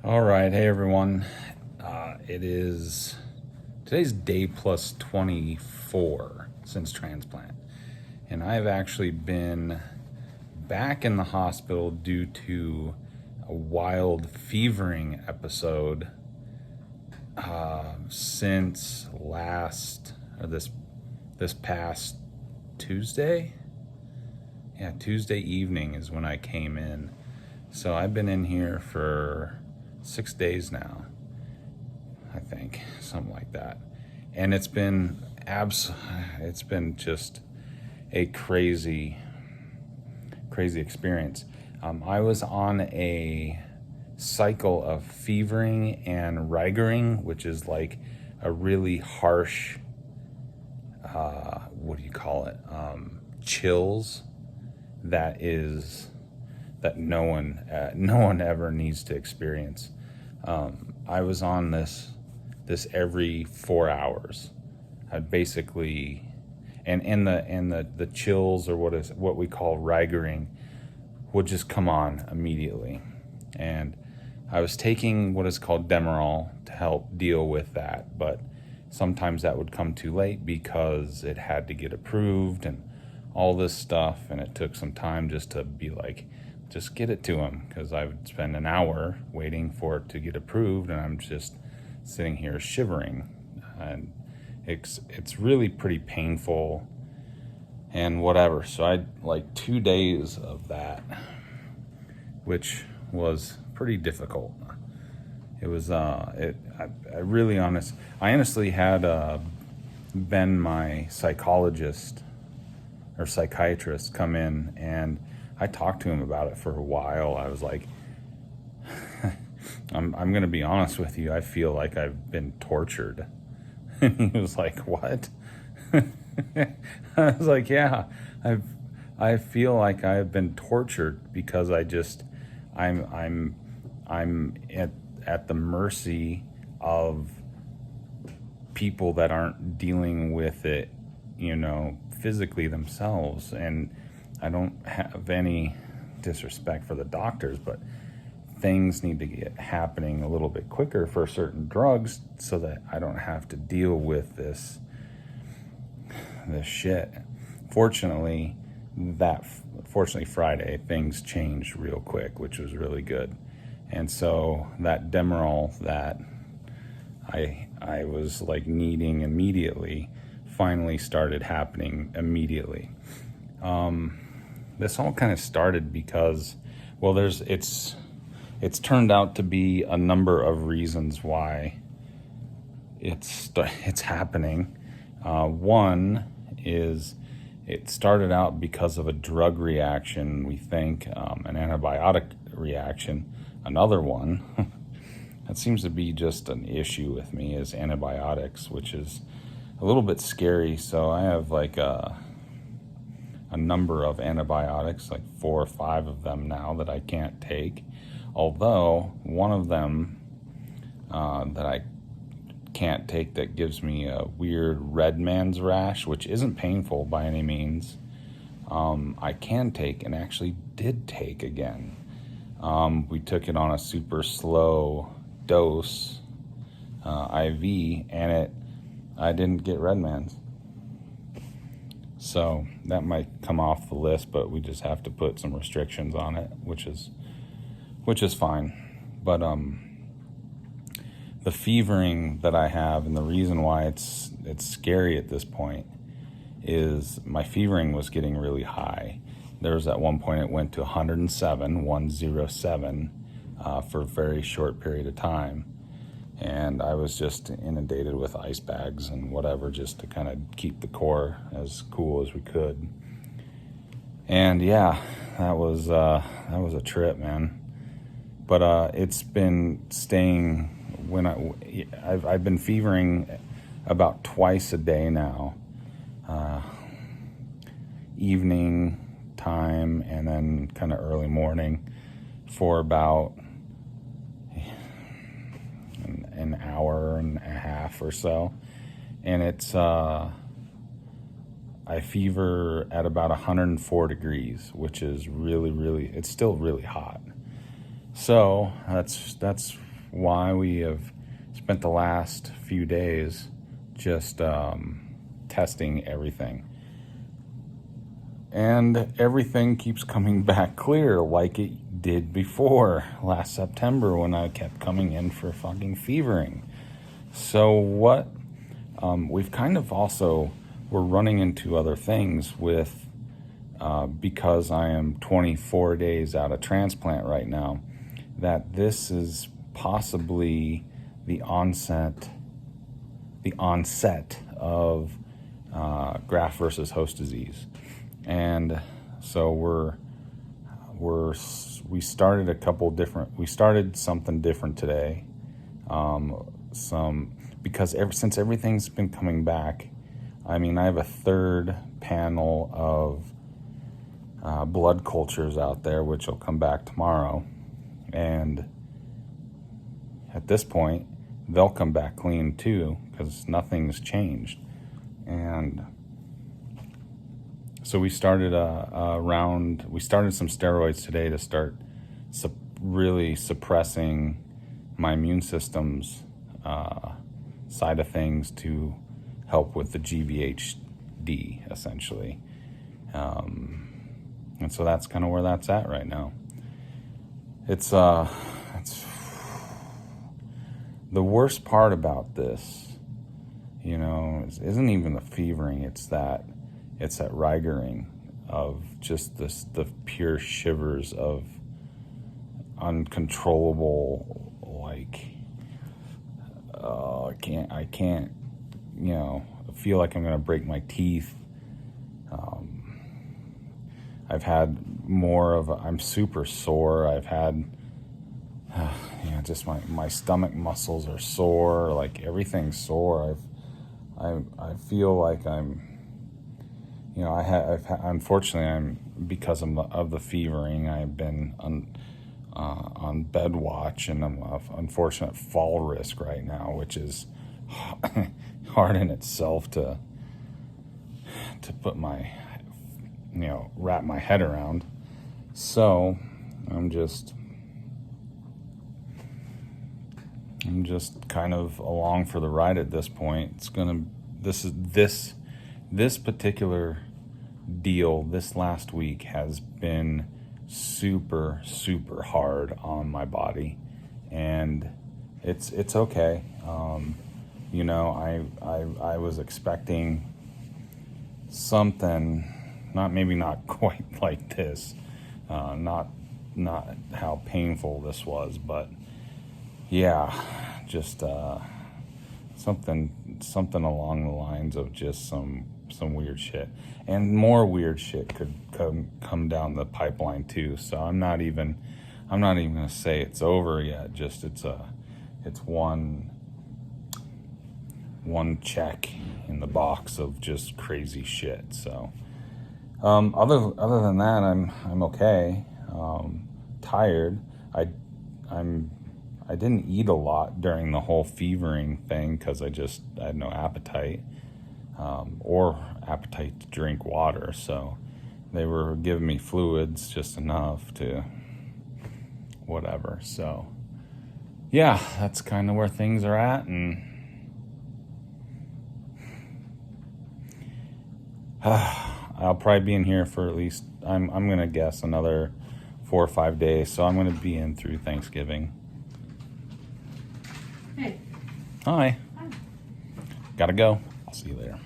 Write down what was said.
All right, hey everyone. Today's day plus 24 since transplant, and I've actually been back in the hospital due to a wild fevoring episode since this past Tuesday. Yeah, Tuesday evening is when I came in. So I've been in here for 6 days now, I think, something like that. And it's been just a crazy experience. I was on a cycle of fevoring and Rigoring, which is like a really harsh, chills that no one ever needs to experience. I was on this every 4 hours. I'd basically, and the chills, or what we call Rigoring, would just come on immediately. And I was taking what is called Demerol to help deal with that, but sometimes that would come too late because it had to get approved and all this stuff, and it took some time just to be like, just get it to him, because I would spend an hour waiting for it to get approved, and I'm just sitting here shivering, and it's really pretty painful and whatever. So I had like 2 days of that, which was pretty difficult. It was I honestly had Ben, my psychologist or psychiatrist, come in, and I talked to him about it for a while. I was like, I'm going to be honest with you. I feel like I've been tortured. And he was like, what? I was like, yeah, I feel like I've been tortured because I'm at the mercy of people that aren't dealing with it, physically themselves. And I don't have any disrespect for the doctors, but things need to get happening a little bit quicker for certain drugs so that I don't have to deal with this shit. Fortunately, Friday, things changed real quick, which was really good. And so that Demerol that I was like needing immediately finally started happening immediately. This all kind of started because, well, it's turned out to be a number of reasons why it's happening. One is it started out because of a drug reaction, we think, an antibiotic reaction. Another one that seems to be just an issue with me is antibiotics, which is a little bit scary. So I have like a number of antibiotics, like 4 or 5 of them now, that I can't take. Although one of them that I can't take, that gives me a weird red man's rash, which isn't painful by any means, I can take, and actually did take again. We took it on a super slow dose, IV, and I didn't get red man's. So that might come off the list, but we just have to put some restrictions on it, which is fine. But the fevering that I have, and the reason why it's scary at this point, is my fevering was getting really high. There was at one point it went to 107 for a very short period of time. And I was just inundated with ice bags and whatever, just to kind of keep the core as cool as we could. And yeah, that was a trip, man. But it's been staying. I've been fevering about twice a day now, evening time and then kind of early morning, for about an hour and a half or so. And it's I fever at about 104 degrees, which is really, it's still really hot. So that's why we have spent the last few days just testing everything. And everything keeps coming back clear like it did before last September when I kept coming in for fucking fevoring. So what we've kind of also, we're running into other things with, because I am 24 days out of transplant right now, that this is possibly the onset of graft versus host disease. And so we started something different today. Because since everything's been coming back, I mean, I have a third panel of blood cultures out there, which will come back tomorrow. And at this point, they'll come back clean too, because nothing's changed. And so we started we started some steroids today to start really suppressing my immune system's side of things to help with the GVHD, essentially. And so that's kind of where that's at right now. It's the worst part about this, isn't even the fevoring. It's that Rigoring of just the pure shivers of uncontrollable, I can't, feel like I'm going to break my teeth. I've had I'm super sore. I've had, just my stomach muscles are sore, like everything's sore. I feel like I'm, unfortunately, because of the fevoring, I've been on bed watch, and I'm an unfortunate fall risk right now, which is hard in itself to put wrap my head around. So I'm just kind of along for the ride at this point. This particular deal this last week has been super, super hard on my body, and it's okay. I was expecting something, not quite like this, not how painful this was, but yeah, just something along the lines of just some weird shit, and more weird shit could come down the pipeline too. So I'm not even gonna say it's over yet. Just it's one check in the box of just crazy shit. So other than that, I'm okay. Tired. I didn't eat a lot during the whole fevoring thing because I had no appetite, or appetite to drink water. So they were giving me fluids just enough to whatever. So yeah, that's kind of where things are at. And I'll probably be in here for at least, I'm going to guess, another 4 or 5 days. So I'm going to be in through Thanksgiving. Hey. Hi. Hi. Gotta go. I'll see you later.